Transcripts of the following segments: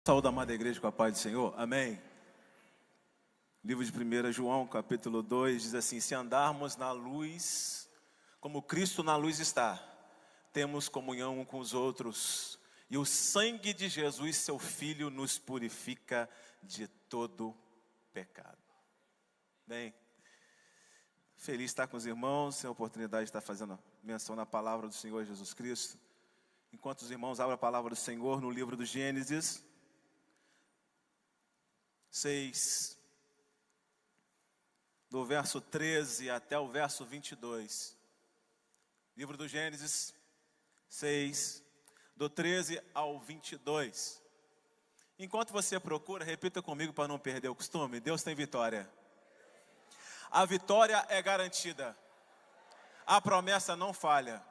Saúde, amada igreja, com a paz do Senhor. Amém. Livro de 1 João, capítulo 2, diz assim: se andarmos na luz, como Cristo na luz está, temos comunhão um com os outros, e o sangue de Jesus, seu Filho, nos purifica de todo pecado. Bem, feliz estar com os irmãos, tem a oportunidade de estar fazendo menção na palavra do Senhor Jesus Cristo. Enquanto os irmãos abrem a palavra do Senhor no livro do Gênesis 6, do verso 13 até o verso 22. Livro do Gênesis 6, do 13 ao 22. Enquanto você procura, repita comigo para não perder o costume: Deus tem vitória. A vitória é garantida. A promessa não falha.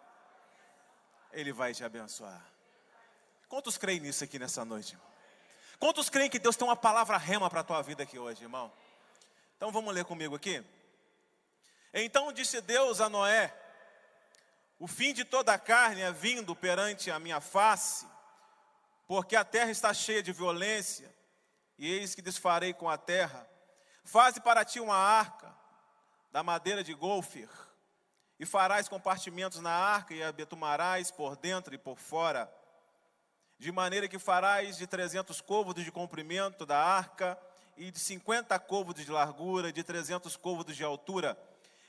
Ele vai te abençoar. Quantos creem nisso aqui nessa noite? Quantos creem que Deus tem uma palavra rema para a tua vida aqui hoje, irmão? Então vamos ler comigo aqui. Então disse Deus a Noé: o fim de toda a carne é vindo perante a minha face, porque a terra está cheia de violência, e eis que desfarei com a terra. Faze para ti uma arca da madeira de golfer, e farás compartimentos na arca, e a betumarás por dentro e por fora, de maneira que farás de 300 côvados de comprimento da arca, e de 50 côvados de largura, de 300 côvados de altura.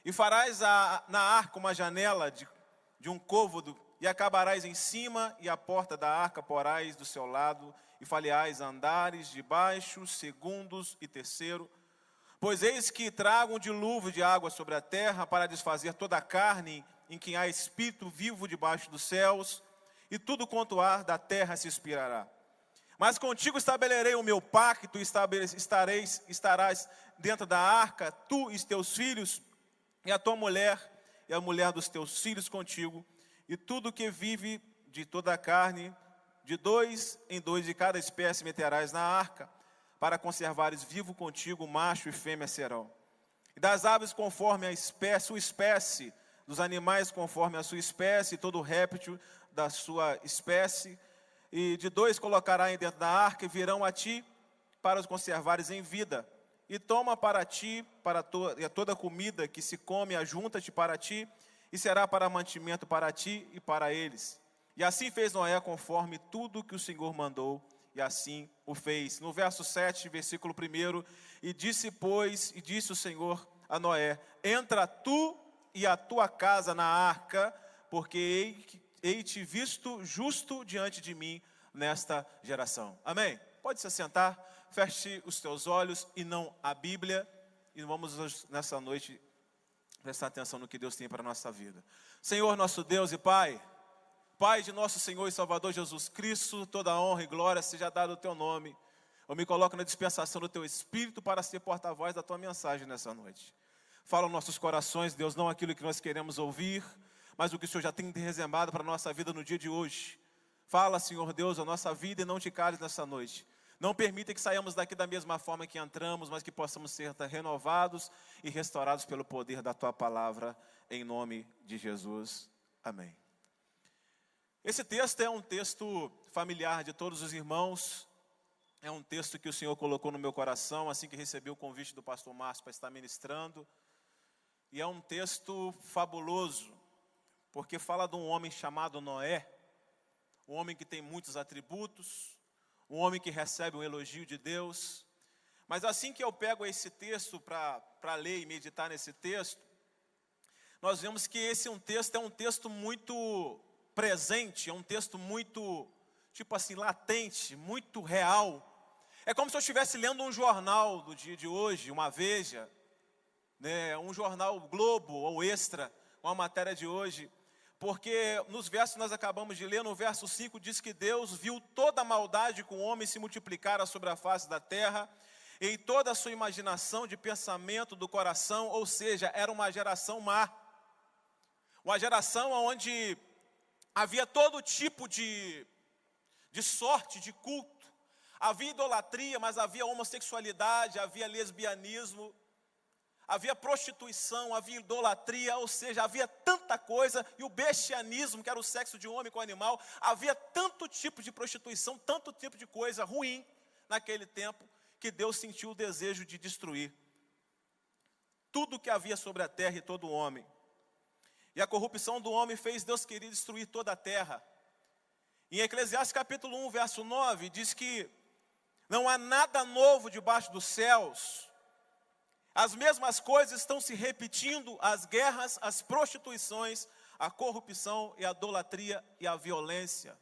E farás na arca uma janela de um côvado, e acabarás em cima, e a porta da arca porás do seu lado, e falharás andares de baixo, segundos e terceiro. Pois eis que trago um dilúvio de água sobre a terra, para desfazer toda a carne em que há espírito vivo debaixo dos céus, e tudo quanto há da terra se expirará. Mas contigo estabelecerei o meu pacto, estarás dentro da arca, tu e teus filhos, e a tua mulher, e a mulher dos teus filhos contigo, e tudo que vive de toda a carne, de 2 em 2 de cada espécie meterás na arca, para conservares vivo contigo, macho e fêmea serão. E das aves conforme a sua espécie, dos animais conforme a sua espécie, e todo réptil da sua espécie, e de 2 colocarás dentro da arca, e virão a ti para os conservares em vida. E toma para ti, e toda comida que se come, ajunta-te para ti, e será para mantimento para ti e para eles. E assim fez Noé conforme tudo que o Senhor mandou, e assim o fez. No verso 7, versículo 1, e disse o Senhor a Noé: entra tu e a tua casa na arca, porque hei-te visto justo diante de mim nesta geração. Amém? Pode se assentar, feche os teus olhos e não a Bíblia, e vamos nessa noite prestar atenção no que Deus tem para a nossa vida. Senhor, nosso Deus e Pai, Pai de nosso Senhor e Salvador Jesus Cristo, toda honra e glória seja dada ao teu nome. Eu me coloco na dispensação do teu Espírito para ser porta-voz da tua mensagem nessa noite. Fala aos nossos corações, Deus, não aquilo que nós queremos ouvir, mas o que o Senhor já tem reservado para a nossa vida no dia de hoje. Fala, Senhor Deus, a nossa vida, e não te cales nessa noite. Não permita que saiamos daqui da mesma forma que entramos, mas que possamos ser renovados e restaurados pelo poder da tua palavra, em nome de Jesus. Amém. Esse texto é um texto familiar de todos os irmãos. É um texto que o Senhor colocou no meu coração assim que recebi o convite do pastor Márcio para estar ministrando. E é um texto fabuloso, porque fala de um homem chamado Noé, um homem que tem muitos atributos, um homem que recebe um elogio de Deus. Mas assim que eu pego esse texto para ler e meditar nesse texto, nós vemos que esse é um texto muito presente, é um texto muito, tipo assim, latente, muito real. É como se eu estivesse lendo um jornal do dia de hoje, uma Veja, né, um jornal Globo ou Extra, uma matéria de hoje. Porque nos versos que nós acabamos de ler, no verso 5, diz que Deus viu toda a maldade que o homem se multiplicara sobre a face da terra, e toda a sua imaginação de pensamento do coração, ou seja, era uma geração má. Uma geração onde havia todo tipo de sorte, de culto. Havia idolatria, mas havia homossexualidade, havia lesbianismo, havia prostituição, havia idolatria, ou seja, havia tanta coisa, e o bestianismo, que era o sexo de homem com animal, havia tanto tipo de prostituição, tanto tipo de coisa ruim naquele tempo, que Deus sentiu o desejo de destruir tudo que havia sobre a terra e todo o homem. E a corrupção do homem fez Deus querer destruir toda a terra. Em Eclesiastes capítulo 1, verso 9, diz que não há nada novo debaixo dos céus. As mesmas coisas estão se repetindo, as guerras, as prostituições, a corrupção e a idolatria e a violência.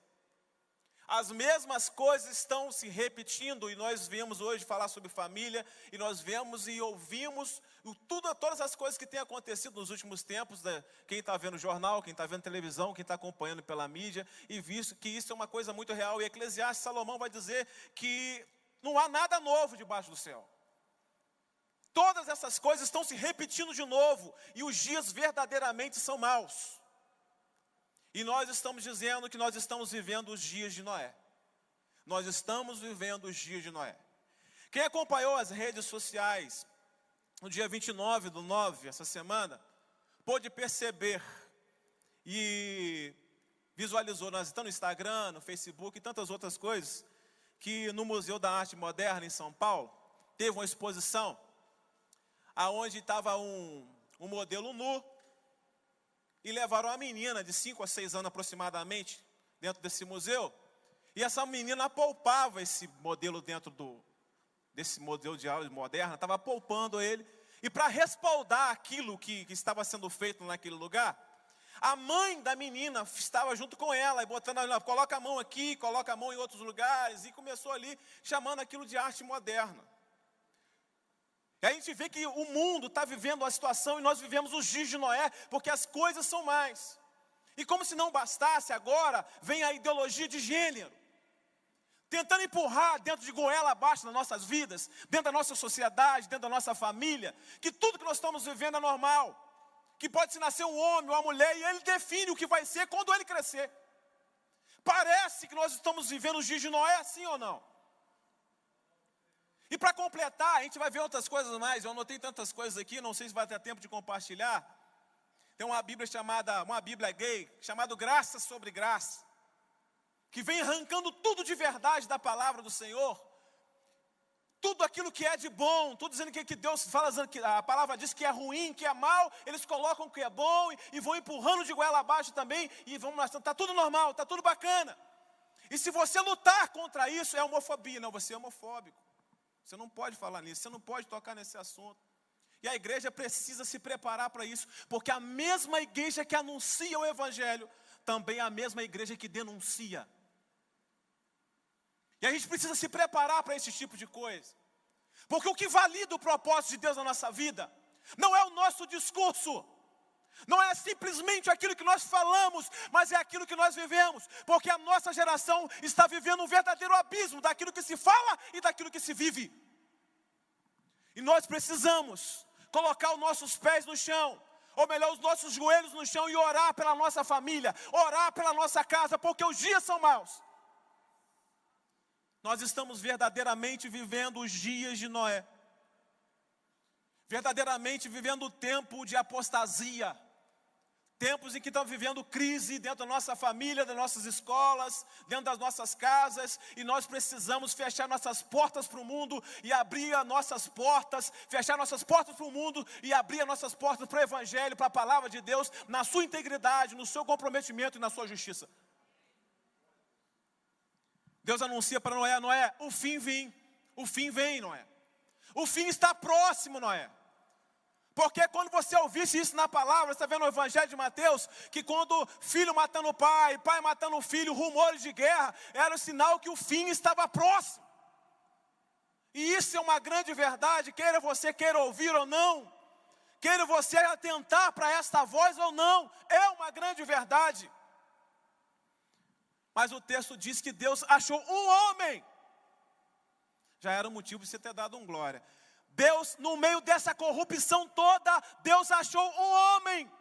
As mesmas coisas estão se repetindo, e nós viemos hoje falar sobre família, e nós vemos e ouvimos todas as coisas que têm acontecido nos últimos tempos, né? Quem está vendo jornal, quem está vendo televisão, quem está acompanhando pela mídia, e visto que isso é uma coisa muito real. E Eclesiastes, Salomão vai dizer que não há nada novo debaixo do céu. Todas essas coisas estão se repetindo de novo, e os dias verdadeiramente são maus. E nós estamos dizendo que nós estamos vivendo os dias de Noé. Nós estamos vivendo os dias de Noé. Quem acompanhou as redes sociais no dia 29/9, essa semana, pôde perceber e visualizou, nós estamos no Instagram, no Facebook e tantas outras coisas, que no Museu da Arte Moderna em São Paulo, teve uma exposição, aonde estava um modelo nu, e levaram uma menina de 5 a 6 anos aproximadamente, dentro desse museu, e essa menina apalpava esse modelo dentro desse modelo de arte moderna, estava apalpando ele, e para respaldar aquilo que estava sendo feito naquele lugar, a mãe da menina estava junto com ela, e botando ela, coloca a mão aqui, coloca a mão em outros lugares, e começou ali, chamando aquilo de arte moderna. E a gente vê que o mundo está vivendo uma situação, e nós vivemos os dias de Noé, porque as coisas são mais. E como se não bastasse, agora vem a ideologia de gênero, tentando empurrar dentro de goela abaixo nas nossas vidas, dentro da nossa sociedade, dentro da nossa família, que tudo que nós estamos vivendo é normal, que pode se nascer um homem ou uma mulher, e ele define o que vai ser quando ele crescer. Parece que nós estamos vivendo os dias de Noé, assim ou não? E para completar, a gente vai ver outras coisas mais. Eu anotei tantas coisas aqui, não sei se vai ter tempo de compartilhar. Tem uma Bíblia gay, chamada Graça sobre Graça, que vem arrancando tudo de verdade da palavra do Senhor, tudo aquilo que é de bom, tudo dizendo que Deus fala, que a palavra diz que é ruim, que é mal, eles colocam o que é bom e vão empurrando de goela abaixo também, e vão mostrando, está tudo normal, está tudo bacana. E se você lutar contra isso, é homofobia. Não, você é homofóbico. Você não pode falar nisso, você não pode tocar nesse assunto. E a igreja precisa se preparar para isso, porque a mesma igreja que anuncia o evangelho, também é a mesma igreja que denuncia. E a gente precisa se preparar para esse tipo de coisa. Porque o que valida o propósito de Deus na nossa vida, não é o nosso discurso, não é simplesmente aquilo que nós falamos, mas é aquilo que nós vivemos. Porque a nossa geração está vivendo um verdadeiro abismo daquilo que se fala e daquilo que se vive. E nós precisamos colocar os nossos pés no chão, ou melhor, os nossos joelhos no chão, e orar pela nossa família, orar pela nossa casa, porque os dias são maus. Nós estamos verdadeiramente vivendo os dias de Noé, verdadeiramente vivendo o tempo de apostasia, tempos em que estamos vivendo crise dentro da nossa família, das nossas escolas, dentro das nossas casas, e nós precisamos fechar nossas portas para o mundo e abrir as nossas portas, fechar nossas portas para o mundo e abrir as nossas portas para o evangelho, para a palavra de Deus, na sua integridade, no seu comprometimento e na sua justiça. Deus anuncia para Noé: Noé, o fim vem, Noé. O fim está próximo, Noé. Porque quando você ouvisse isso na palavra, você está vendo no Evangelho de Mateus, que quando filho matando pai matando filho, rumores de guerra, era o sinal que o fim estava próximo. E isso é uma grande verdade, queira você queira ouvir ou não, queira você atentar para esta voz ou não, é uma grande verdade. Mas o texto diz que Deus achou um homem, já era um motivo de você ter dado um glória. Deus, no meio dessa corrupção toda, Deus achou um homem,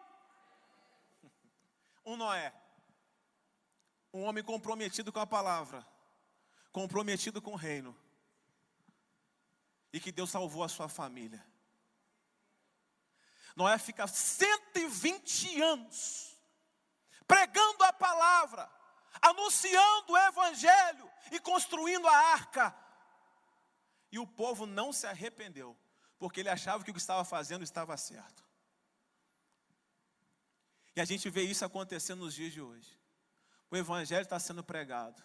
um Noé, um homem comprometido com a palavra, comprometido com o reino, e que Deus salvou a sua família. Noé fica 120 anos pregando a palavra, anunciando o evangelho e construindo a arca. e o povo não se arrependeu, porque ele achava que o que estava fazendo estava certo. E a gente vê isso acontecendo nos dias de hoje. O evangelho está sendo pregado,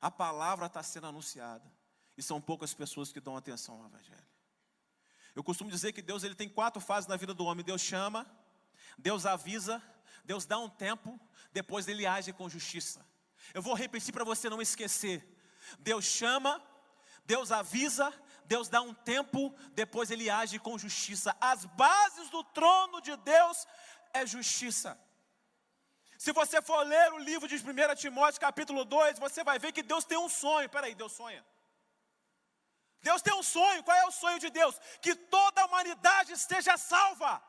a palavra está sendo anunciada, e são poucas pessoas que dão atenção ao evangelho. Eu costumo dizer que Deus ele tem 4 fases na vida do homem. Deus chama, Deus avisa, Deus dá um tempo, depois ele age com justiça. Eu vou repetir para você não esquecer. Deus chama, Deus avisa, Deus dá um tempo, depois ele age com justiça. As bases do trono de Deus é justiça. Se você for ler o livro de 1 Timóteo capítulo 2, você vai ver que Deus tem um sonho. Peraí, Deus sonha? Deus tem um sonho. Qual é o sonho de Deus? Que toda a humanidade esteja salva.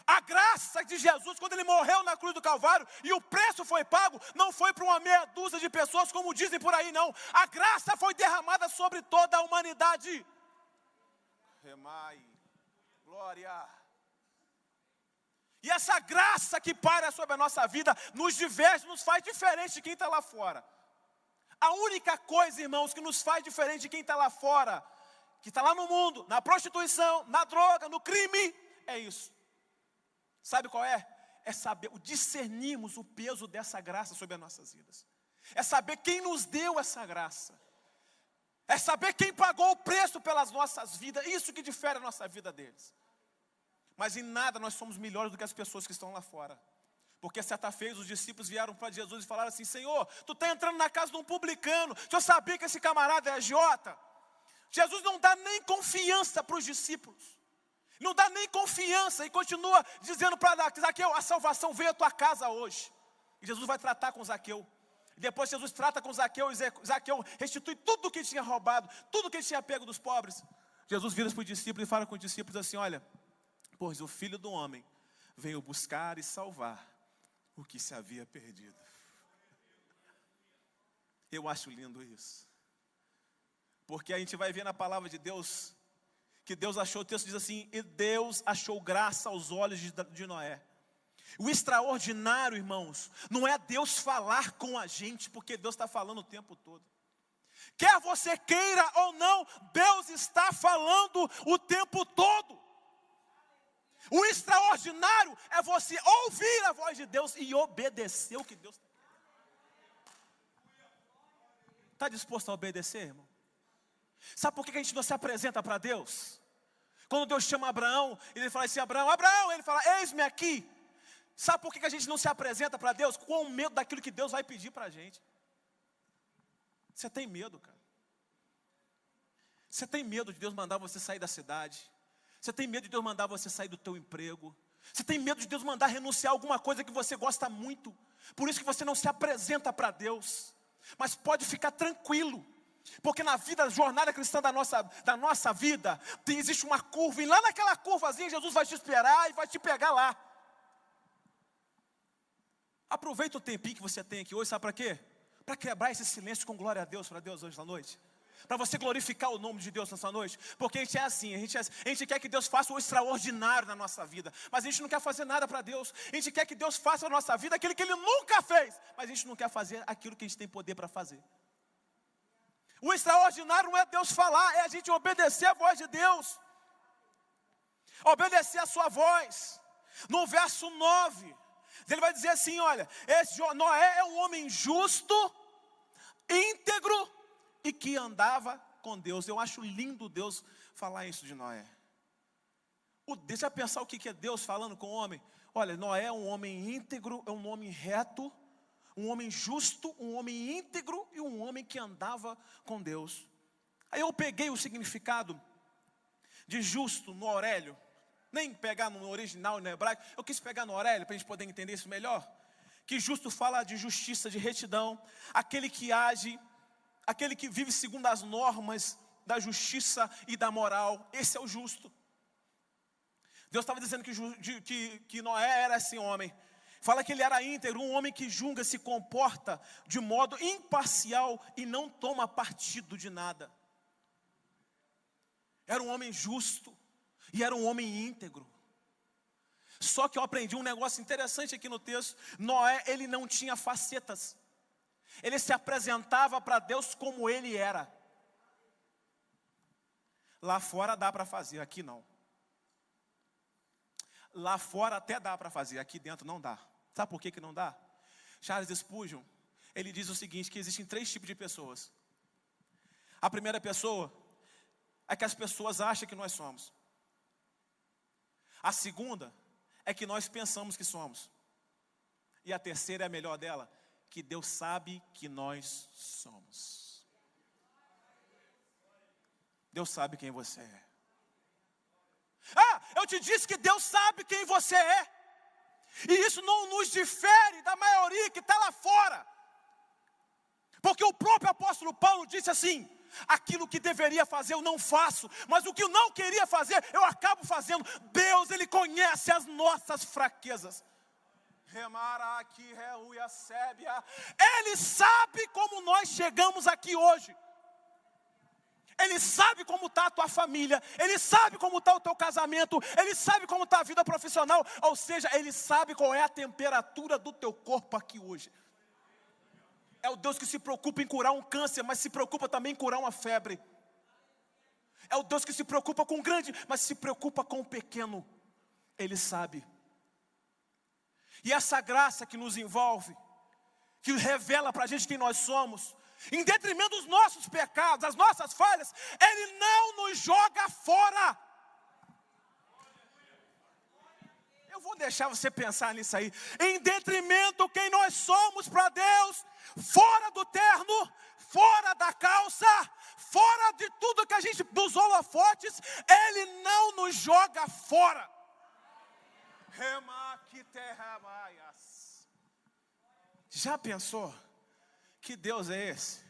A graça de Jesus, quando ele morreu na cruz do Calvário e o preço foi pago, não foi para uma meia dúzia de pessoas, como dizem por aí, não. A graça foi derramada sobre toda a humanidade. Remai, glória. E essa graça que paira sobre a nossa vida, nos diverte, nos faz diferente de quem está lá fora. A única coisa, irmãos, que nos faz diferente de quem está lá fora, que está lá no mundo, na prostituição, na droga, no crime, é isso. Sabe qual é? É saber, discernirmos o peso dessa graça sobre as nossas vidas. É saber quem nos deu essa graça. É saber quem pagou o preço pelas nossas vidas. Isso que difere a nossa vida deles. Mas em nada nós somos melhores do que as pessoas que estão lá fora. Porque certa vez os discípulos vieram para Jesus e falaram assim: Senhor, tu está entrando na casa de um publicano. O Senhor sabia que esse camarada é agiota? Jesus não dá nem confiança para os discípulos. Não dá nem confiança e continua dizendo para Zaqueu: a salvação veio à tua casa hoje. E Jesus vai tratar com Zaqueu. E depois Jesus trata com Zaqueu e Zaqueu restitui tudo o que tinha roubado, tudo o que tinha pego dos pobres. Jesus vira para os discípulos e fala com os discípulos assim: olha, pois o Filho do Homem veio buscar e salvar o que se havia perdido. Eu acho lindo isso. Porque a gente vai ver na palavra de Deus que Deus achou, o texto diz assim: e Deus achou graça aos olhos de Noé. O extraordinário, irmãos, não é Deus falar com a gente, porque Deus está falando o tempo todo. Quer você queira ou não, Deus está falando o tempo todo. O extraordinário é você ouvir a voz de Deus e obedecer o que Deus está querendo. Está disposto a obedecer, irmão? Sabe por que a gente não se apresenta para Deus? Quando Deus chama Abraão, ele fala assim: Abraão, Abraão, ele fala: eis-me aqui. Sabe por que a gente não se apresenta para Deus? Com medo daquilo que Deus vai pedir para a gente. Você tem medo, cara. Você tem medo de Deus mandar você sair da cidade. Você tem medo de Deus mandar você sair do teu emprego. Você tem medo de Deus mandar renunciar a alguma coisa que você gosta muito. Por isso que você não se apresenta para Deus. Mas pode ficar tranquilo. Porque na vida, a jornada cristã da nossa vida, existe uma curva. E lá naquela curvazinha, Jesus vai te esperar e vai te pegar lá. Aproveita o tempinho que você tem aqui hoje, sabe para quê? Para quebrar esse silêncio com glória a Deus, para Deus hoje na noite. Para você glorificar o nome de Deus nessa noite. Porque a gente é assim, a gente quer que Deus faça o extraordinário na nossa vida. Mas a gente não quer fazer nada para Deus. A gente quer que Deus faça na nossa vida aquilo que Ele nunca fez. Mas a gente não quer fazer aquilo que a gente tem poder para fazer. O extraordinário não é Deus falar, é a gente obedecer a voz de Deus. Obedecer a sua voz. No verso 9, ele vai dizer assim: olha, Noé é um homem justo, íntegro e que andava com Deus. Eu acho lindo Deus falar isso de Noé. Deixa eu pensar o que é Deus falando com o homem. Olha, Noé é um homem íntegro, é um homem reto, um homem justo, um homem íntegro e um homem que andava com Deus. Aí eu peguei o significado de justo no Aurélio. Nem pegar no original, no hebraico. Eu quis pegar no Aurélio para a gente poder entender isso melhor. Que justo fala de justiça, de retidão. Aquele que age, aquele que vive segundo as normas da justiça e da moral. Esse é o justo. Deus estava dizendo que Noé era esse homem. Fala que ele era íntegro, um homem que julga, se comporta de modo imparcial e não toma partido de nada. Era um homem justo e era um homem íntegro. Só que eu aprendi um negócio interessante aqui no texto. Noé, ele não tinha facetas. Ele se apresentava para Deus como ele era. lá fora dá para fazer, aqui não. Lá fora até dá para fazer, aqui dentro não dá. Sabe por que não dá? Charles Spurgeon, ele diz o seguinte, que existem 3 tipos de pessoas. A primeira pessoa é que as pessoas acham que nós somos. A segunda é que nós pensamos que somos. E a terceira é a melhor dela, que Deus sabe que nós somos. Deus sabe quem você é. Ah, eu te disse que Deus sabe quem você é. E isso não nos difere da maioria que está lá fora. Porque o próprio apóstolo Paulo disse assim: aquilo que deveria fazer eu não faço, mas o que eu não queria fazer eu acabo fazendo. Deus, Ele conhece as nossas fraquezas. Ele sabe como nós chegamos aqui hoje. Ele sabe como está a tua família. Ele sabe como está o teu casamento. Ele sabe como está a vida profissional. Ou seja, Ele sabe qual é a temperatura do teu corpo aqui hoje. É o Deus que se preocupa em curar um câncer, mas se preocupa também em curar uma febre. É o Deus que se preocupa com o grande, mas se preocupa com o pequeno. Ele sabe. E essa graça que nos envolve, que revela para a gente quem nós somos, em detrimento dos nossos pecados, das nossas falhas, Ele não nos joga fora. Eu vou deixar você pensar nisso aí. Em detrimento quem nós somos para Deus, fora do terno, fora da calça, fora de tudo que a gente, dos holofotes, Ele não nos joga fora. Já pensou que Deus é esse?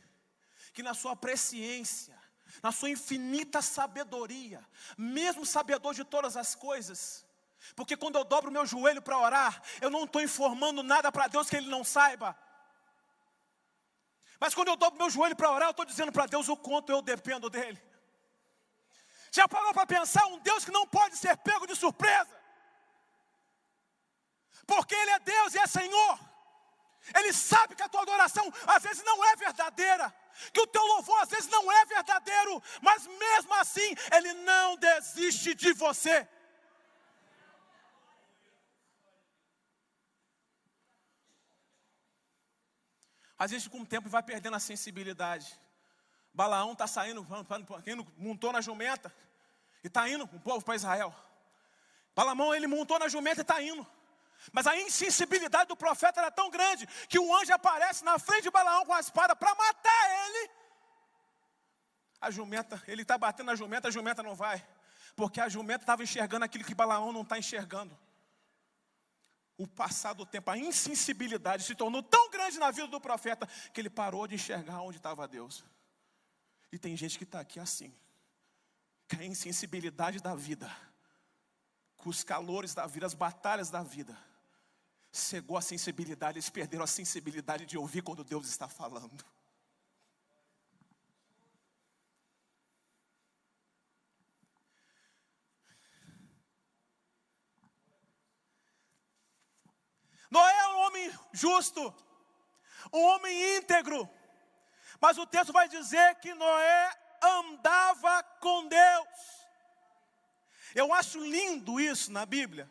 Que na sua presciência, na sua infinita sabedoria, mesmo sabedor de todas as coisas, porque quando eu dobro o meu joelho para orar, eu não estou informando nada para Deus que Ele não saiba. Mas quando eu dobro meu joelho para orar, eu estou dizendo para Deus o quanto eu dependo dEle. Já parou para pensar um Deus que não pode ser pego de surpresa? Porque Ele é Deus e é Senhor. Ele sabe que a tua adoração às vezes não é verdadeira, que o teu louvor às vezes não é verdadeiro, mas mesmo assim Ele não desiste de você. A gente com o tempo vai perdendo a sensibilidade. Balaão está saindo, montou na jumenta e está indo com o povo para Israel. Balaão, ele montou na jumenta e está indo. Mas a insensibilidade do profeta era tão grande que um anjo aparece na frente de Balaão com a espada para matar ele. A jumenta, ele está batendo na jumenta, a jumenta não vai. Porque a jumenta estava enxergando aquilo que Balaão não está enxergando. O passar do tempo, a insensibilidade se tornou tão grande na vida do profeta que ele parou de enxergar onde estava Deus. E tem gente que está aqui assim, que a insensibilidade da vida, com os calores da vida, as batalhas da vida, cegou a sensibilidade, eles perderam a sensibilidade de ouvir quando Deus está falando. Noé é um homem justo, um homem íntegro, mas o texto vai dizer que Noé andava com Deus. Eu acho lindo isso na Bíblia,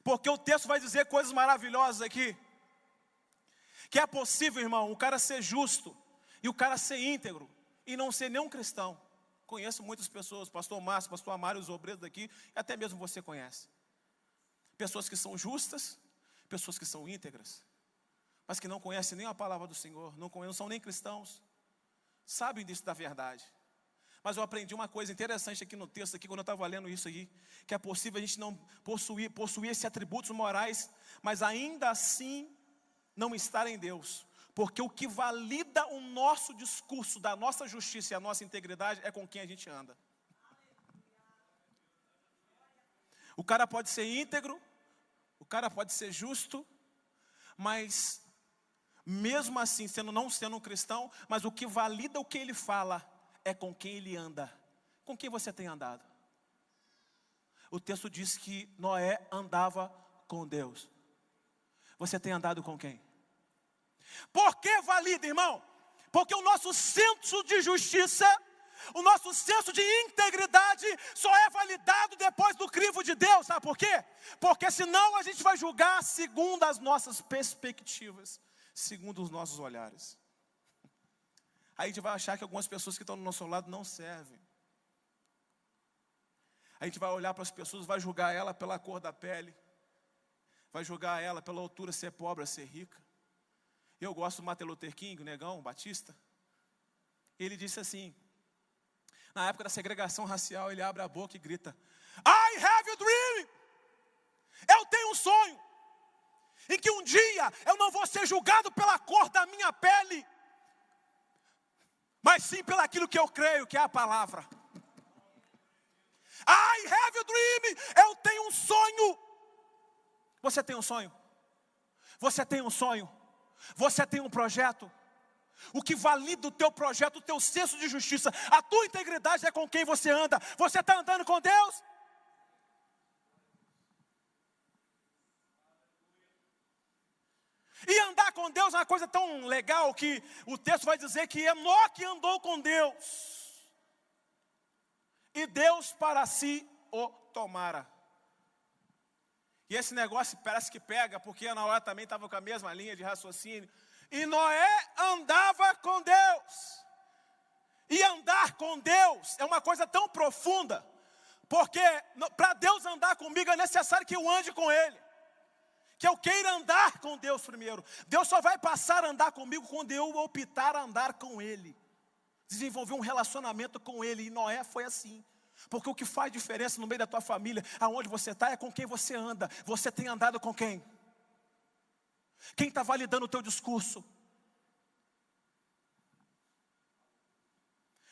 porque o texto vai dizer coisas maravilhosas aqui, que é possível, irmão, o cara ser justo e o cara ser íntegro e não ser nenhum cristão. Conheço muitas pessoas, pastor Márcio, pastor Amário, os obreiros daqui, e até mesmo você conhece. Pessoas que são justas, pessoas que são íntegras, mas que não conhecem nem a palavra do Senhor, não são nem cristãos, sabem disso da verdade. Mas eu aprendi uma coisa interessante aqui no texto, aqui, quando eu estava lendo isso aí, que é possível a gente não possuir esses atributos morais, mas ainda assim não estar em Deus. Porque o que valida o nosso discurso da nossa justiça e a nossa integridade é com quem a gente anda. O cara pode ser íntegro, o cara pode ser justo, mas mesmo assim, não sendo um cristão, mas o que valida o que ele fala é com quem ele anda. Com quem você tem andado? O texto diz que Noé andava com Deus. Você tem andado com quem? Por que valida, irmão? Porque o nosso senso de justiça, O nosso senso de integridade só é validado depois do crivo de Deus. Sabe por quê? Porque senão a gente vai julgar segundo as nossas perspectivas, segundo os nossos olhares. Aí a gente vai achar que algumas pessoas que estão do nosso lado não servem. A gente vai olhar para as pessoas, vai julgar ela pela cor da pele, vai julgar ela pela altura, ser pobre, ser rica. Eu gosto do Martin Luther King, o negão, o Batista. Ele disse assim, na época da segregação racial, ele abre a boca e grita: I have a dream! Eu tenho um sonho, em que um dia eu não vou ser julgado pela cor da minha pele, mas sim pelo aquilo que eu creio, que é a palavra. I have a dream! Eu tenho um sonho. Você tem um sonho? Você tem um sonho? Você tem um projeto? O que valida o teu projeto, o teu senso de justiça, a tua integridade é com quem você anda. Você está andando com Deus? E andar com Deus é uma coisa tão legal que o texto vai dizer que Enoque andou com Deus, e Deus para si o tomara. E esse negócio parece que pega, porque a Noé também estava com a mesma linha de raciocínio. E Noé andava com Deus. E andar com Deus é uma coisa tão profunda, porque para Deus andar comigo é necessário que eu ande com Ele, que eu queira andar com Deus primeiro. Deus só vai passar a andar comigo quando eu optar a andar com Ele, desenvolver um relacionamento com Ele. E Noé foi assim. Porque o que faz diferença no meio da tua família, aonde você está, é com quem você anda. Você tem andado com quem? Quem está validando o teu discurso?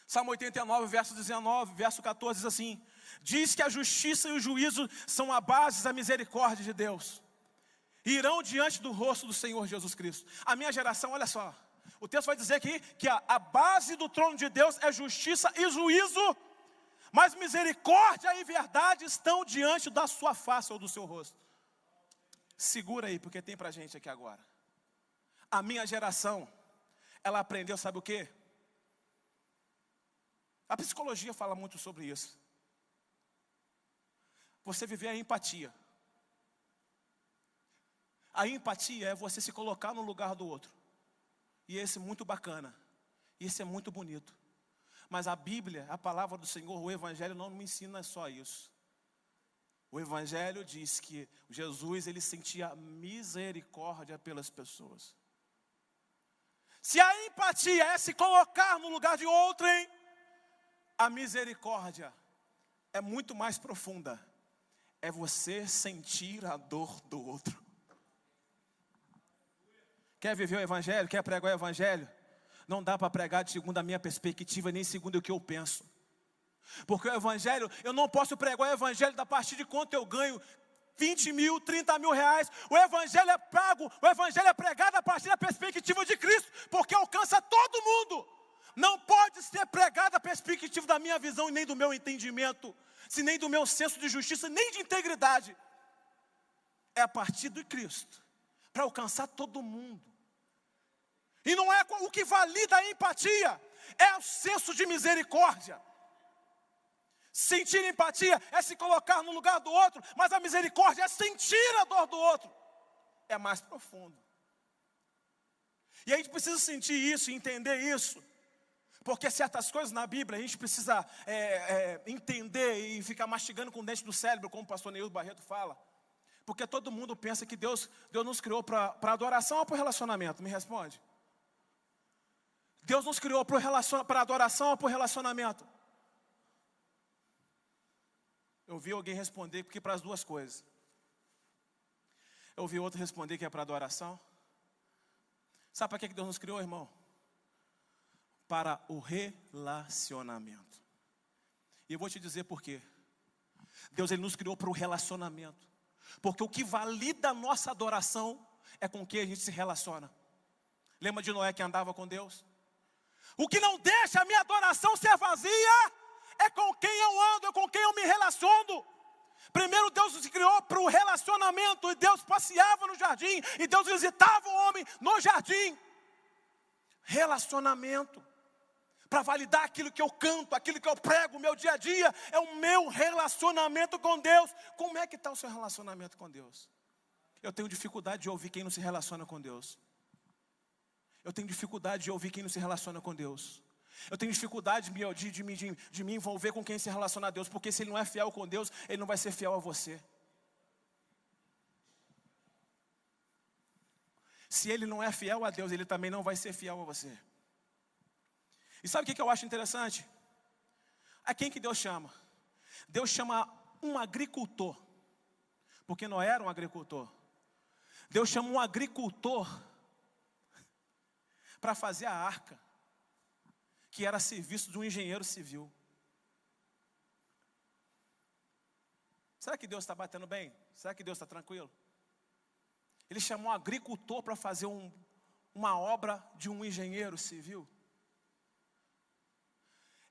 Salmo 89, verso 19, verso 14 diz assim: diz que a justiça e o juízo são a base da misericórdia de Deus, e irão diante do rosto do Senhor Jesus Cristo. A minha geração, olha só, o texto vai dizer aqui que a base do trono de Deus é justiça e juízo, mas misericórdia e verdade estão diante da sua face ou do seu rosto. Segura aí, porque tem pra gente aqui agora. A minha geração, ela aprendeu, sabe o quê? A psicologia fala muito sobre isso. Você viver a empatia. A empatia é você se colocar no lugar do outro. E esse é muito bacana. Isso é muito bonito. Mas a Bíblia, a palavra do Senhor, o Evangelho não me ensina só isso. O Evangelho diz que Jesus, ele sentia misericórdia pelas pessoas. Se a empatia é se colocar no lugar de outrem, a misericórdia é muito mais profunda. É você sentir a dor do outro. Quer viver o Evangelho? Quer pregar o Evangelho? Não dá para pregar segundo a minha perspectiva, nem segundo o que eu penso. Porque o Evangelho, eu não posso pregar o Evangelho da partir de quanto eu ganho, 20 mil, 30 mil reais. O Evangelho é pago, o Evangelho é pregado a partir da perspectiva de Cristo, porque alcança todo mundo. Não pode ser pregado a perspectiva da minha visão e nem do meu entendimento, se nem do meu senso de justiça, nem de integridade. É a partir de Cristo, para alcançar todo mundo. E não é o que valida a empatia, é o senso de misericórdia. Sentir empatia é se colocar no lugar do outro, mas a misericórdia é sentir a dor do outro. É mais profundo. E a gente precisa sentir isso e entender isso, porque certas coisas na Bíblia a gente precisa entender e ficar mastigando com o dente do cérebro, como o pastor Neildo Barreto fala. Porque todo mundo pensa que Deus nos criou para adoração ou para relacionamento? Me responde. Deus nos criou para adoração ou para relacionamento? Eu vi alguém responder que para as duas coisas. Eu vi outro responder que é para adoração. Sabe para que Deus nos criou, irmão? Para o relacionamento. E eu vou te dizer por quê. Deus, ele nos criou para o relacionamento. Porque o que valida a nossa adoração é com quem a gente se relaciona. Lembra de Noé que andava com Deus? O que não deixa a minha adoração ser vazia é com quem eu ando, é com quem eu me relaciono. Primeiro Deus nos criou para o relacionamento, e Deus passeava no jardim, e Deus visitava o homem no jardim. Relacionamento. para validar aquilo que eu canto, aquilo que eu prego, o meu dia a dia, é o meu relacionamento com Deus. Como é que está o seu relacionamento com Deus? Eu tenho dificuldade de ouvir quem não se relaciona com Deus. Eu tenho dificuldade de ouvir quem não se relaciona com Deus. Eu tenho dificuldade de me envolver com quem se relaciona a Deus, porque se ele não é fiel com Deus, ele não vai ser fiel a você. Se ele não é fiel a Deus, ele também não vai ser fiel a você. E sabe o que eu acho interessante? A quem que Deus chama? Deus chama um agricultor, porque Noé era um agricultor. Deus chama um agricultor para fazer a arca, que era a serviço de um engenheiro civil. Será que Deus está batendo bem? Será que Deus está tranquilo? Ele chamou um agricultor para fazer uma obra de um engenheiro civil.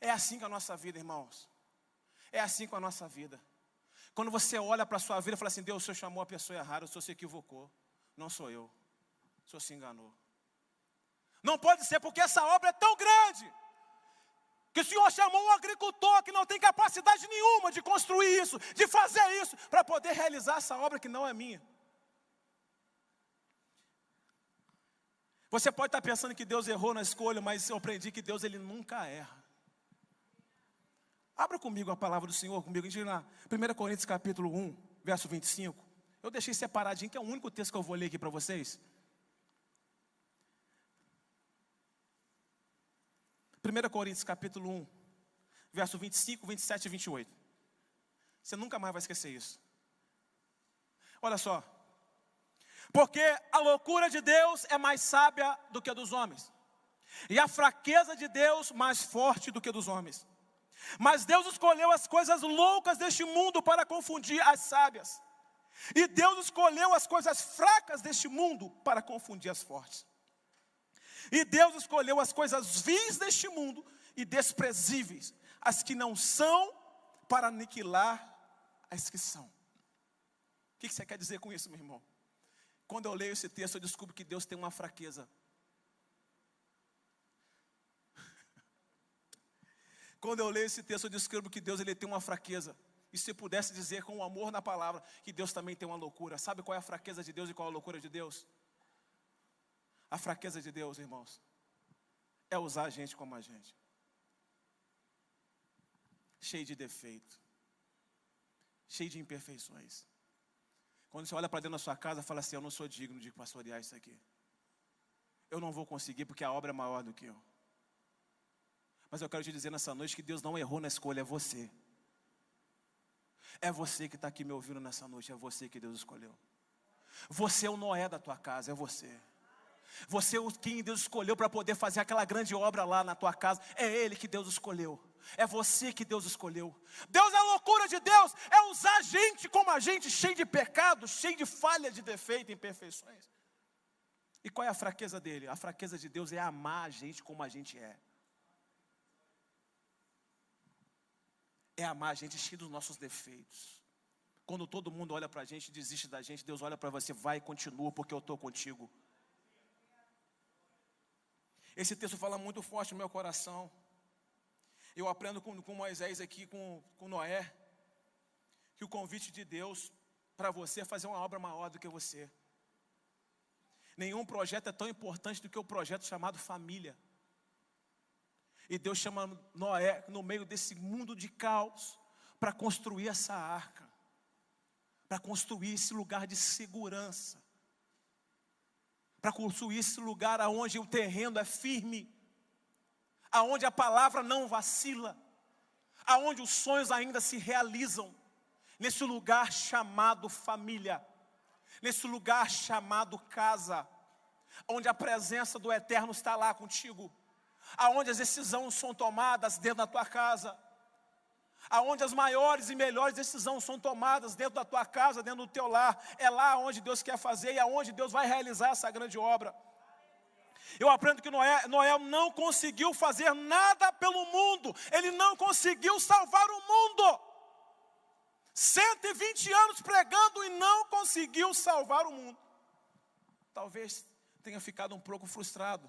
É assim com a nossa vida, irmãos. É assim com a nossa vida. Quando você olha para a sua vida e fala assim: Deus, o Senhor chamou a pessoa errada, o Senhor se equivocou. Não sou eu. O Senhor se enganou. Não pode ser, porque essa obra é tão grande que o Senhor chamou um agricultor que não tem capacidade nenhuma de construir isso, de fazer isso, para poder realizar essa obra que não é minha. Você pode estar pensando que Deus errou na escolha, mas eu aprendi que Deus, ele nunca erra. Abra comigo a palavra do Senhor, comigo, a gente na 1 Coríntios capítulo 1, verso 25. Eu deixei separadinho, que é o único texto que eu vou ler aqui para vocês. 1 Coríntios capítulo 1, verso 25, 27 e 28. Você nunca mais vai esquecer isso. Olha só. Porque a loucura de Deus é mais sábia do que a dos homens, e a fraqueza de Deus mais forte do que a dos homens. Mas Deus escolheu as coisas loucas deste mundo para confundir as sábias. E Deus escolheu as coisas fracas deste mundo para confundir as fortes. E Deus escolheu as coisas vis deste mundo e desprezíveis, as que não são, para aniquilar as que são. O que você quer dizer com isso, meu irmão? Quando eu leio esse texto, eu descubro que Deus tem uma fraqueza. Quando eu leio esse texto, eu descubro que Deus, ele tem uma fraqueza. E se eu pudesse dizer com o amor na palavra, que Deus também tem uma loucura. Sabe qual é a fraqueza de Deus e qual é a loucura de Deus? A fraqueza de Deus, irmãos, é usar a gente como a gente. Cheio de defeito. Cheio de imperfeições. Quando você olha para dentro da sua casa, fala assim: eu não sou digno de pastorear isso aqui. Eu não vou conseguir porque a obra é maior do que eu. Mas eu quero te dizer nessa noite que Deus não errou na escolha, é você. É você que está aqui me ouvindo nessa noite, é você que Deus escolheu. Você é o Noé da tua casa, é você. Você é quem Deus escolheu para poder fazer aquela grande obra lá na tua casa. É Ele que Deus escolheu. É você que Deus escolheu. Deus, é a loucura de Deus é usar gente como a gente, cheio de pecado, cheio de falha, de defeito, imperfeições. E qual é a fraqueza dele? A fraqueza de Deus é amar a gente como a gente é. É amar a gente cheio dos nossos defeitos. Quando todo mundo olha para a gente e desiste da gente, Deus olha para você: vai e continua, porque eu estou contigo. Esse texto fala muito forte no meu coração. Eu aprendo com Moisés aqui, com Noé, que o convite de Deus para você é fazer uma obra maior do que você. Nenhum projeto é tão importante do que o projeto chamado família. E Deus chama Noé no meio desse mundo de caos para construir essa arca, para construir esse lugar de segurança, para construir esse lugar onde o terreno é firme, aonde a palavra não vacila, aonde os sonhos ainda se realizam, nesse lugar chamado família, nesse lugar chamado casa, onde a presença do Eterno está lá contigo, aonde as decisões são tomadas dentro da tua casa, aonde as maiores e melhores decisões são tomadas dentro da tua casa, dentro do teu lar. É lá onde Deus quer fazer e aonde Deus vai realizar essa grande obra. Eu aprendo que Noé não conseguiu fazer nada pelo mundo. Ele não conseguiu salvar o mundo. 120 anos pregando e não conseguiu salvar o mundo. Talvez tenha ficado um pouco frustrado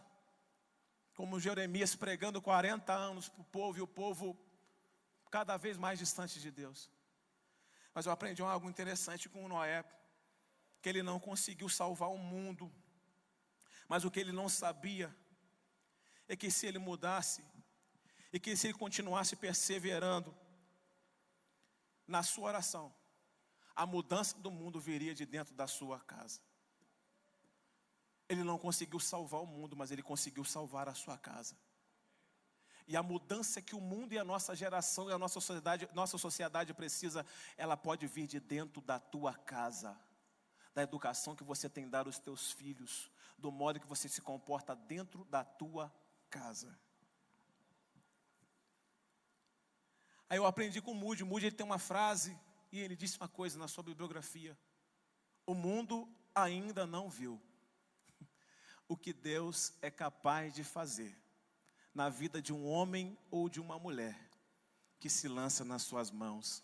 como Jeremias pregando 40 anos para o povo, e o povo cada vez mais distante de Deus. Mas eu aprendi algo interessante com Noé, que ele não conseguiu salvar o mundo, mas o que ele não sabia é que se ele mudasse, e que se ele continuasse perseverando na sua oração, a mudança do mundo viria de dentro da sua casa. Ele não conseguiu salvar o mundo, mas ele conseguiu salvar a sua casa. E a mudança que o mundo e a nossa geração e a nossa sociedade precisa, ela pode vir de dentro da tua casa, da educação que você tem dado aos teus filhos, do modo que você se comporta dentro da tua casa. Aí eu aprendi com o Moody. Ele tem uma frase, e ele disse uma coisa na sua bibliografia: o mundo ainda não viu o que Deus é capaz de fazer na vida de um homem ou de uma mulher que se lança nas suas mãos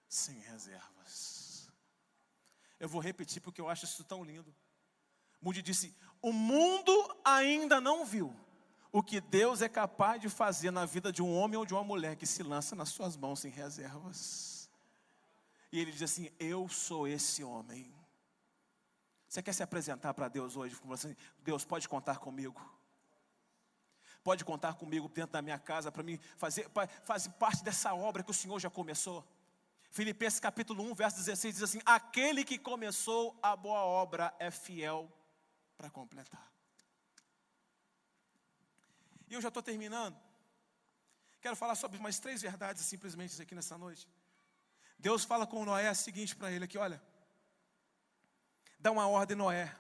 sem reservas. Eu vou repetir porque eu acho isso tão lindo. Moody disse: o mundo ainda não viu o que Deus é capaz de fazer na vida de um homem ou de uma mulher que se lança nas suas mãos sem reservas. E ele diz assim: eu sou esse homem. Você quer se apresentar para Deus hoje? Assim, Deus, pode contar comigo. Pode contar comigo dentro da minha casa para mim fazer parte dessa obra que o Senhor já começou. Filipenses capítulo 1, verso 16 diz assim: aquele que começou a boa obra é fiel para completar. E eu já estou terminando. Quero falar sobre mais 3 verdades simplesmente aqui nessa noite. Deus fala com Noé o seguinte para ele aqui: olha, dá uma ordem, Noé.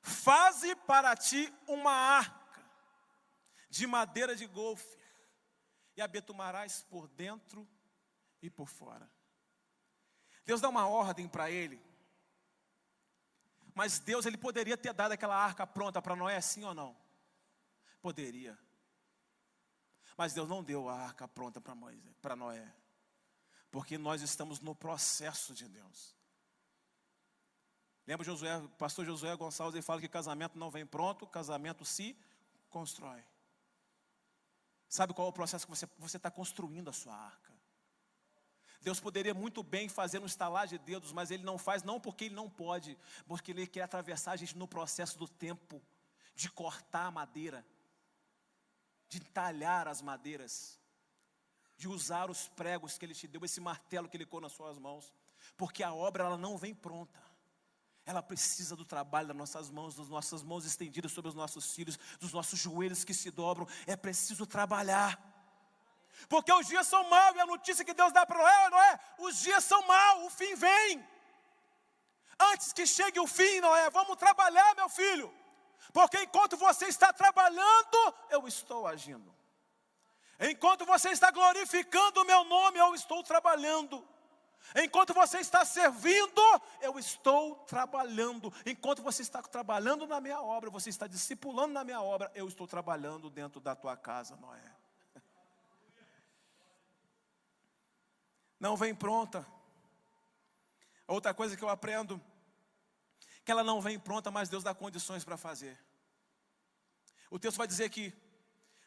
Faze para ti uma arca de madeira de golfe, e a betumarás por dentro e por fora. Deus dá uma ordem para ele. Mas Deus, ele poderia ter dado aquela arca pronta para Noé, sim ou não? Poderia. Mas Deus não deu a arca pronta para Noé. Porque nós estamos no processo de Deus. Lembra o pastor Josué Gonçalves, ele fala que casamento não vem pronto, casamento se constrói. Sabe qual é o processo que você está construindo a sua arca? Deus poderia muito bem fazer um estalar de dedos, mas Ele não faz, não porque Ele não pode, porque Ele quer atravessar a gente no processo do tempo, de cortar a madeira, de talhar as madeiras, de usar os pregos que Ele te deu, esse martelo que Ele colocou nas suas mãos, porque a obra ela não vem pronta. Ela precisa do trabalho das nossas mãos estendidas sobre os nossos filhos, dos nossos joelhos que se dobram. É preciso trabalhar. Porque os dias são maus, e a notícia que Deus dá para Noé, Noé, os dias são maus, o fim vem. Antes que chegue o fim, Noé, vamos trabalhar, meu filho. Porque enquanto você está trabalhando, eu estou agindo. Enquanto você está glorificando o meu nome, eu estou trabalhando. Enquanto você está servindo, eu estou trabalhando. Enquanto você está trabalhando na minha obra, você está discipulando na minha obra, eu estou trabalhando dentro da tua casa, Noé. Não vem pronta. Outra coisa que eu aprendo, que ela não vem pronta, mas Deus dá condições para fazer. O texto vai dizer que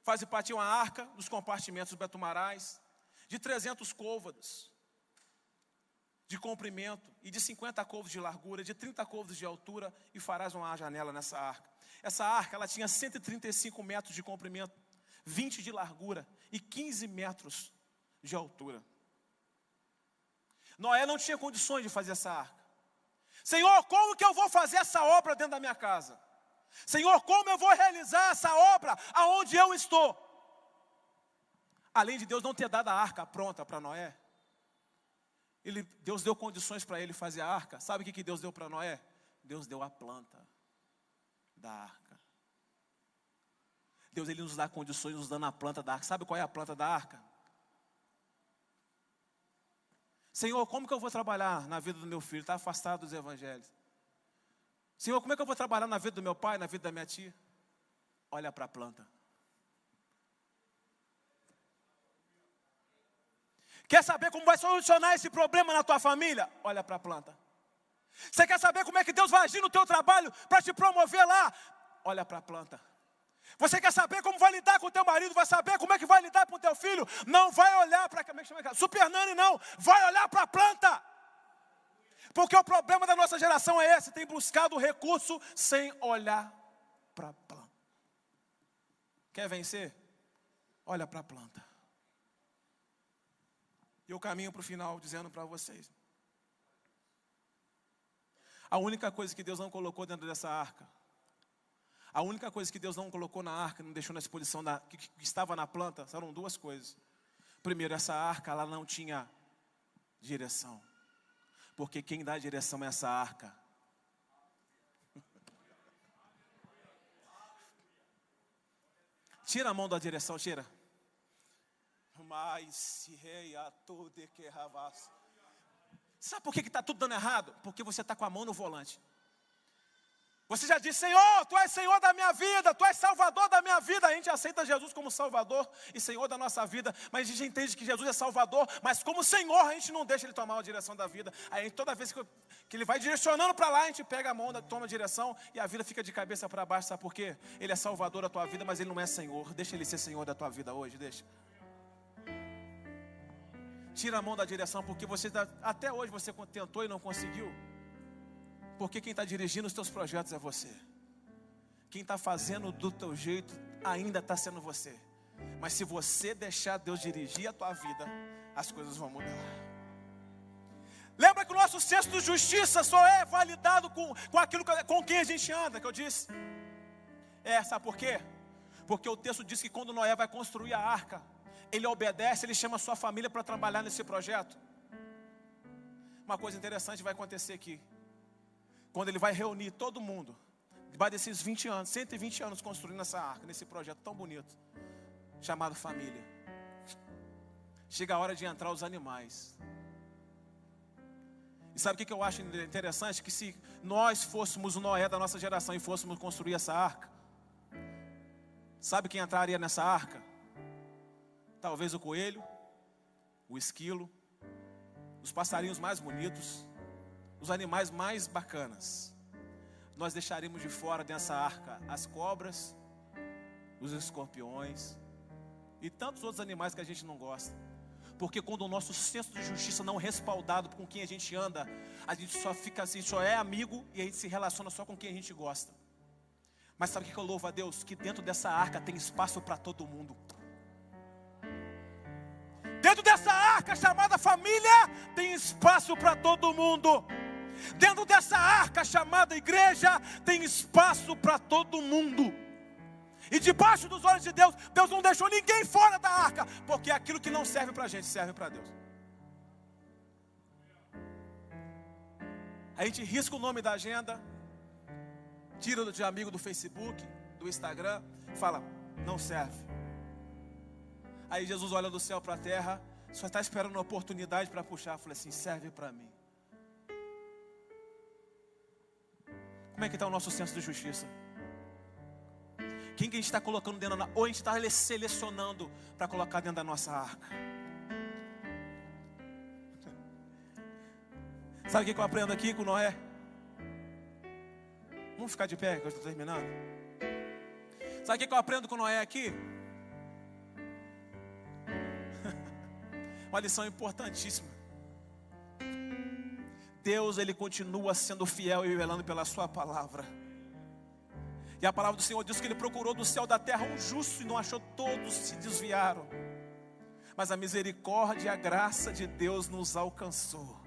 faz partir uma arca dos compartimentos betumarás, de 300 côvados de comprimento e de 50 côvados de largura, de 30 côvados de altura, e farás uma janela nessa arca. Essa arca, ela tinha 135 metros de comprimento, 20 de largura e 15 metros de altura. Noé não tinha condições de fazer essa arca. Senhor, como que eu vou fazer essa obra dentro da minha casa? Senhor, como eu vou realizar essa obra aonde eu estou? Além de Deus não ter dado a arca pronta para Noé, Deus deu condições para ele fazer a arca. Sabe o que Deus deu para Noé? Deus deu a planta da arca. Deus, ele nos dá condições, nos dando a planta da arca. Sabe qual é a planta da arca? Senhor, como que eu vou trabalhar na vida do meu filho? Está afastado dos evangelhos. Senhor, como é que eu vou trabalhar na vida do meu pai, na vida da minha tia? Olha para a planta. Quer saber como vai solucionar esse problema na tua família? Olha para a planta. Você quer saber como é que Deus vai agir no teu trabalho para te promover lá? Olha para a planta. Você quer saber como vai lidar com o teu marido? Vai saber como é que vai lidar com o teu filho? Não vai olhar para... Como é que chama? Super Nani, não. Vai olhar para a planta. Porque o problema da nossa geração é esse. Tem buscado o recurso sem olhar para a planta. Quer vencer? Olha para a planta. E eu caminho para o final dizendo para vocês. A única coisa que Deus não colocou dentro dessa arca, a única coisa que Deus não colocou na arca, não deixou na exposição que estava na planta, eram duas coisas. Primeiro, essa arca, ela não tinha direção. Porque quem dá a direção é essa arca. Tira a mão da direção, tira. Sabe por que está tudo dando errado? Porque você está com a mão no volante. Você já disse, Senhor, Tu és Senhor da minha vida, Tu és Salvador da minha vida. A gente aceita Jesus como Salvador e Senhor da nossa vida, mas a gente entende que Jesus é Salvador, mas como Senhor a gente não deixa Ele tomar a direção da vida. Aí toda vez que Ele vai direcionando para lá, a gente pega a mão, toma a direção e a vida fica de cabeça para baixo. Sabe por quê? Ele é Salvador da tua vida, mas Ele não é Senhor. Deixa Ele ser Senhor da tua vida hoje, deixa. Tira a mão da direção, porque até hoje você tentou e não conseguiu. Porque quem está dirigindo os teus projetos é você. Quem está fazendo do teu jeito ainda está sendo você. Mas se você deixar Deus dirigir a tua vida, as coisas vão mudar. Lembra que o nosso senso de justiça só é validado com quem a gente anda, que eu disse? Sabe por quê? Porque o texto diz que quando Noé vai construir a arca, ele obedece, ele chama a sua família para trabalhar nesse projeto. Uma coisa interessante vai acontecer aqui. Quando ele vai reunir todo mundo, debaixo desses 20 anos, 120 anos construindo essa arca, nesse projeto tão bonito, chamado família. Chega a hora de entrar os animais. E sabe o que eu acho interessante? Que se nós fôssemos o Noé da nossa geração e fôssemos construir essa arca, sabe quem entraria nessa arca? Talvez o coelho, o esquilo, os passarinhos mais bonitos, os animais mais bacanas. Nós deixaríamos de fora dessa arca as cobras, os escorpiões e tantos outros animais que a gente não gosta. Porque quando o nosso senso de justiça não é respaldado com quem a gente anda, a gente só fica assim, só é amigo e a gente se relaciona só com quem a gente gosta. Mas sabe o que eu louvo a Deus? Que dentro dessa arca tem espaço para todo mundo. Dentro dessa arca chamada família, tem espaço para todo mundo. Dentro dessa arca chamada igreja, tem espaço para todo mundo. E debaixo dos olhos de Deus, Deus não deixou ninguém fora da arca, porque aquilo que não serve para a gente, serve para Deus. A gente risca o nome da agenda, tira de amigo do Facebook, do Instagram, fala, não serve. Aí Jesus olha do céu para a terra, só está esperando uma oportunidade para puxar. Fala assim, serve para mim. Como é que está o nosso senso de justiça? Quem que a gente está colocando dentro da... Ou a gente está selecionando para colocar dentro da nossa arca? Sabe o que eu aprendo aqui com Noé? Vamos ficar de pé que eu estou terminando. Sabe o que eu aprendo com Noé aqui? Uma lição importantíssima. Deus, Ele continua sendo fiel e velando pela sua palavra. E a palavra do Senhor diz que Ele procurou do céu da terra um justo e não achou, todos se desviaram. Mas a misericórdia e a graça de Deus nos alcançou.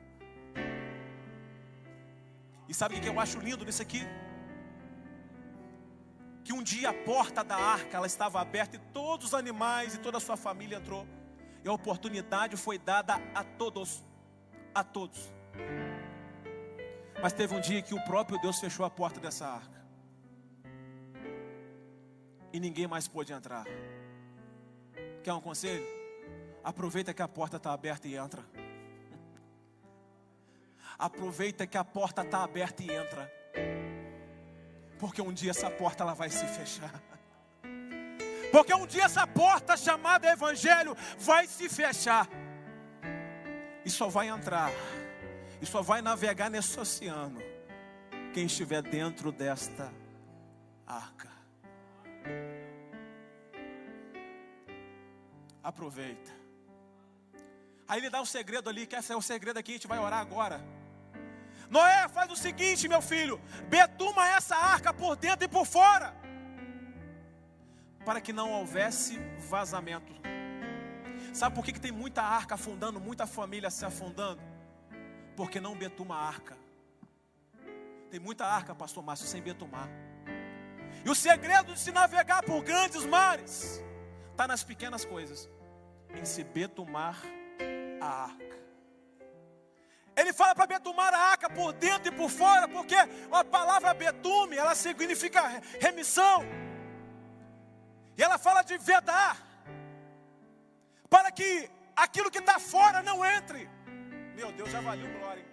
E sabe o que eu acho lindo nisso aqui? Que um dia a porta da arca, ela estava aberta e todos os animais e toda a sua família entrou. E a oportunidade foi dada a todos. A todos. Mas teve um dia que o próprio Deus fechou a porta dessa arca. E ninguém mais pôde entrar. Quer um conselho? Aproveita que a porta está aberta e entra. Aproveita que a porta está aberta e entra. Porque um dia essa porta ela vai se fechar. Porque um dia essa porta chamada Evangelho vai se fechar. E só vai entrar. E só vai navegar nesse oceano quem estiver dentro desta arca. aproveita. Aí ele dá um segredo ali, que esse é o segredo aqui, a gente vai orar agora. Noé, faz o seguinte, meu filho, betuma essa arca por dentro e por fora, para que não houvesse vazamento. Sabe por que tem muita arca afundando, muita família se afundando? Porque não betuma a arca. Tem muita arca, pastor Márcio, sem betumar. E o segredo de se navegar por grandes mares está nas pequenas coisas, em se betumar a arca. Ele fala para betumar a arca por dentro e por fora, porque a palavra betume, ela significa remissão. E ela fala de vedar, para que aquilo que está fora não entre. Meu Deus, já valeu glória.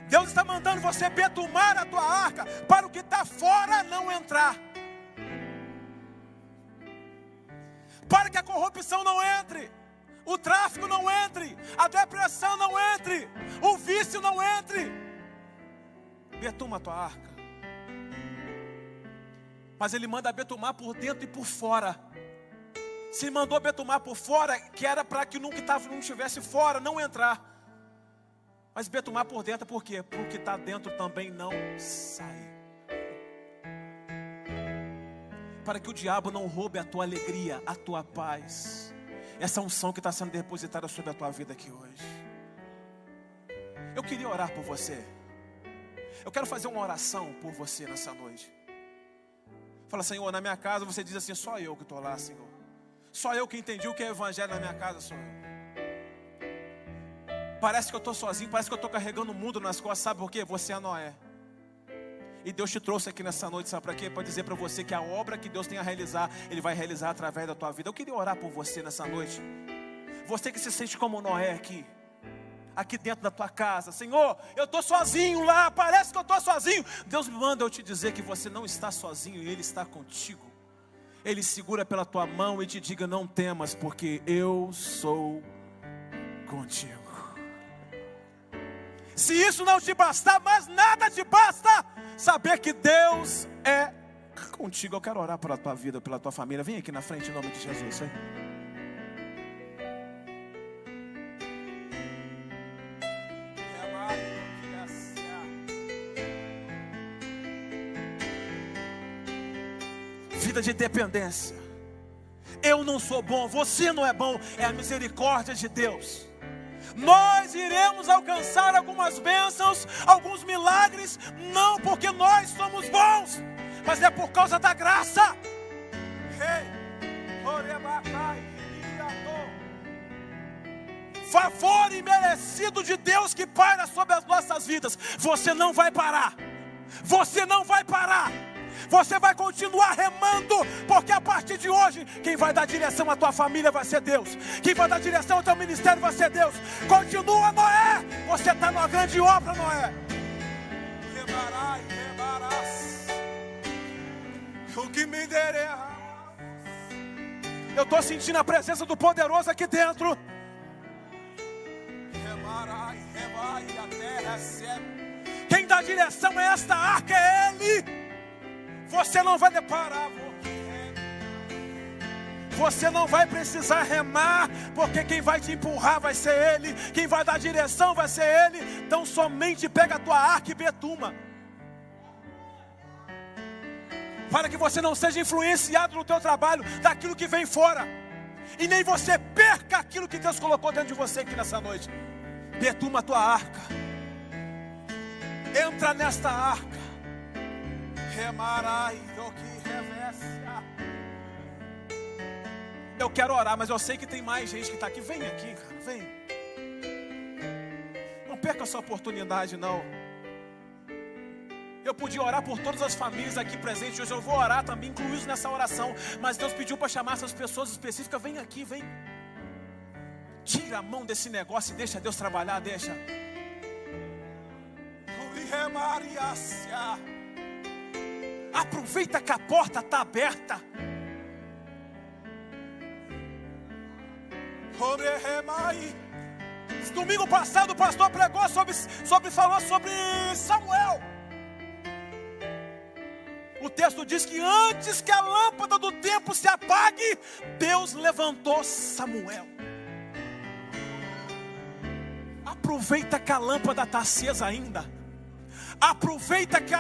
Deus está mandando você betumar a tua arca, para o que está fora não entrar. Para que a corrupção não entre, o tráfico não entre, a depressão não entre, o vício não entre. Betuma a tua arca. Mas ele manda betumar por dentro e por fora. Se mandou betumar por fora, que era para que não estivesse fora, não entrar. Mas betumar por dentro, por quê? Porque está dentro também não sai. Para que o diabo não roube a tua alegria, a tua paz. Essa unção que está sendo depositada sobre a tua vida aqui hoje. Eu queria orar por você. Eu quero fazer uma oração por você nessa noite. Fala, Senhor, na minha casa você diz assim, só eu que estou lá, Senhor. Só eu que entendi o que é evangelho na minha casa, sou eu. Parece que eu estou sozinho, parece que eu estou carregando o mundo nas costas, sabe por quê? Você é Noé. E Deus te trouxe aqui nessa noite, sabe para quê? Para dizer para você que a obra que Deus tem a realizar, Ele vai realizar através da tua vida. Eu queria orar por você nessa noite. Você que se sente como Noé aqui dentro da tua casa. Senhor, eu estou sozinho lá, parece que eu estou sozinho. Deus me manda eu te dizer que você não está sozinho, Ele está contigo. Ele segura pela tua mão e te diga, não temas, porque eu sou contigo. Se isso não te bastar, mas nada te basta, saber que Deus é contigo. Eu quero orar pela tua vida, pela tua família. Vem aqui na frente em nome de Jesus, vem. Vida de dependência. Eu não sou bom, você não é bom, é a misericórdia de Deus. Nós iremos alcançar algumas bênçãos, alguns milagres, não porque nós somos bons, mas é por causa da graça. Favor imerecido de Deus que paira sobre as nossas vidas. Você não vai parar. Você não vai parar. Você vai continuar remando, porque a partir de hoje, quem vai dar direção à tua família vai ser Deus. Quem vai dar direção ao teu ministério vai ser Deus. Continua, Noé. Você está numa grande obra, Noé. O que me derá. Eu estou sentindo a presença do poderoso aqui dentro. Quem dá direção a esta arca é Ele. Você não vai deparar, você não vai precisar remar, porque quem vai te empurrar vai ser Ele, quem vai dar direção vai ser Ele. Então somente pega a tua arca e betuma, para que você não seja influenciado no teu trabalho daquilo que vem fora, e nem você perca aquilo que Deus colocou dentro de você aqui nessa noite. Betuma a tua arca, entra nesta arca. Eu quero orar, mas eu sei que tem mais gente que está aqui. Vem aqui, cara, vem. Não perca essa oportunidade, não. Eu podia orar por todas as famílias aqui presentes hoje. Eu vou orar também, incluídos nessa oração. Mas Deus pediu para chamar essas pessoas específicas. Vem aqui, vem. Tira a mão desse negócio e deixa Deus trabalhar, deixa. Aproveita que a porta está aberta. Domingo passado o pastor pregou falou sobre Samuel. O texto diz que antes que a lâmpada do templo se apague, Deus levantou Samuel. Aproveita que a lâmpada está acesa ainda. Aproveita que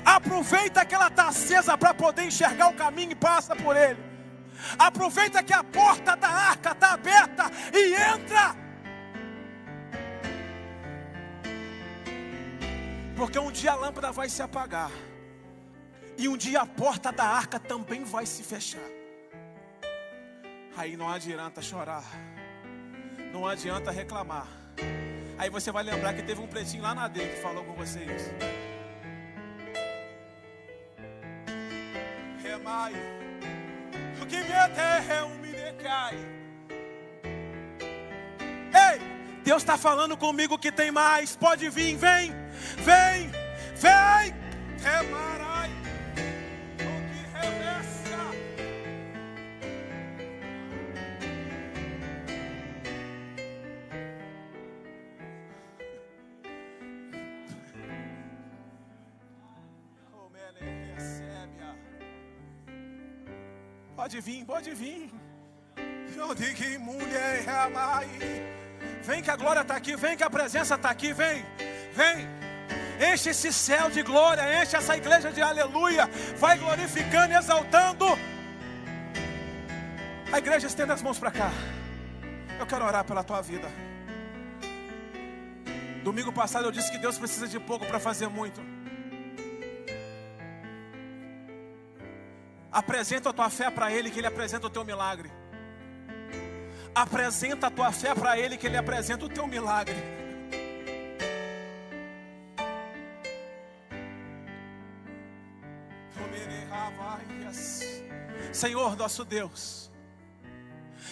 aproveita que ela está acesa para poder enxergar o caminho e passa por ele. Aproveita que a porta da arca está aberta e entra. Porque um dia a lâmpada vai se apagar. E um dia a porta da arca também vai se fechar. Aí não adianta chorar. Não adianta reclamar. Aí você vai lembrar que teve um pretinho lá na D que falou com vocês. Remai. O que me terra me cai. Ei, Deus está falando comigo que tem mais. Pode vir, vem, vem, vem. Remarai. O que reversa. Pode vir, pode vir. Eu digo, mulher, vem que a glória está aqui, vem que a presença está aqui, vem, vem. Enche esse céu de glória, enche essa igreja de aleluia. Vai glorificando, exaltando. A igreja estende as mãos para cá. Eu quero orar pela tua vida. Domingo passado eu disse que Deus precisa de pouco para fazer muito. Apresenta a tua fé para Ele, que Ele apresenta o teu milagre. Apresenta a tua fé para Ele, que Ele apresenta o teu milagre. Senhor nosso Deus,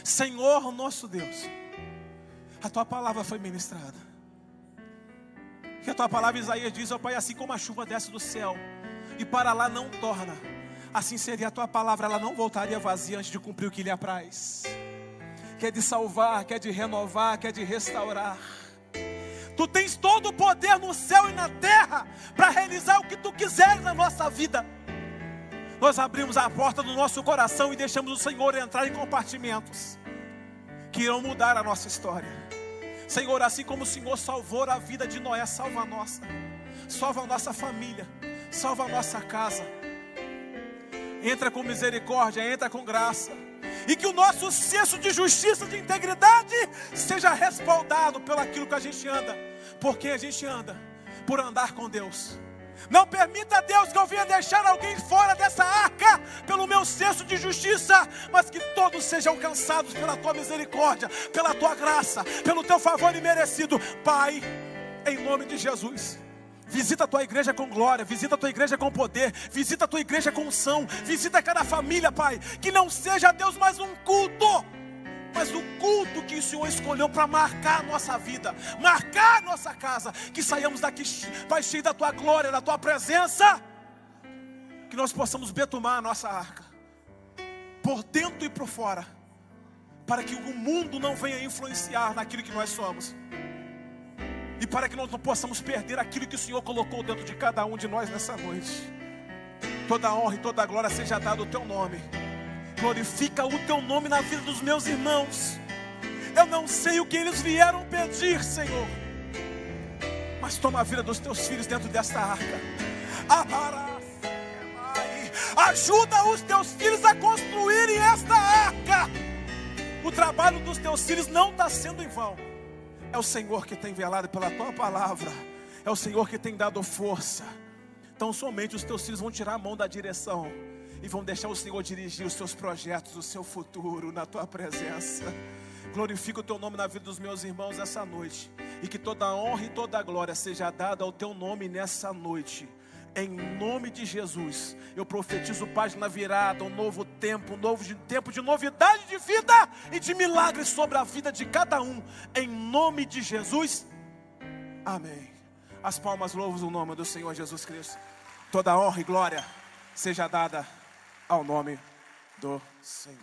Senhor nosso Deus, a tua palavra foi ministrada. Que a tua palavra, Isaías diz, ó Pai, assim como a chuva desce do céu e para lá não torna, assim seria a tua palavra, ela não voltaria vazia antes de cumprir o que lhe apraz. Quer de salvar, quer de renovar, quer de restaurar. Tu tens todo o poder no céu e na terra para realizar o que tu quiseres na nossa vida. Nós abrimos a porta do nosso coração e deixamos o Senhor entrar em compartimentos que irão mudar a nossa história. Senhor, assim como o Senhor salvou a vida de Noé, salva a nossa. Salva a nossa família, salva a nossa casa. Entra com misericórdia, entra com graça. E que o nosso senso de justiça, de integridade, seja respaldado pelo aquilo que a gente anda. Porque a gente anda por andar com Deus. Não permita, Deus, que eu venha deixar alguém fora dessa arca pelo meu senso de justiça, mas que todos sejam alcançados pela tua misericórdia, pela tua graça, pelo teu favor imerecido. Pai, em nome de Jesus, visita a tua igreja com glória, visita a tua igreja com poder, visita a tua igreja com unção, visita cada família, Pai, que não seja, Deus, mais um culto, mas o culto que o Senhor escolheu para marcar a nossa vida, marcar a nossa casa, que saiamos daqui, Pai, cheio da tua glória, da tua presença, que nós possamos betumar a nossa arca, por dentro e por fora, para que o mundo não venha influenciar naquilo que nós somos. E para que nós não possamos perder aquilo que o Senhor colocou dentro de cada um de nós nessa noite. Toda a honra e toda a glória seja dada ao teu nome. Glorifica o teu nome na vida dos meus irmãos. Eu não sei o que eles vieram pedir, Senhor, mas toma a vida dos teus filhos dentro desta arca. Ajuda os teus filhos a construírem esta arca. O trabalho dos teus filhos não está sendo em vão. É o Senhor que tem velado pela tua palavra. É o Senhor que tem dado força. Então somente os teus filhos vão tirar a mão da direção e vão deixar o Senhor dirigir os seus projetos, o seu futuro na tua presença. Glorifica o teu nome na vida dos meus irmãos essa noite. E que toda a honra e toda a glória seja dada ao teu nome nessa noite. Em nome de Jesus, eu profetizo página virada, um novo tempo, tempo de novidade de vida e de milagres sobre a vida de cada um. Em nome de Jesus, amém. As palmas louvam o nome do Senhor Jesus Cristo. Toda honra e glória seja dada ao nome do Senhor.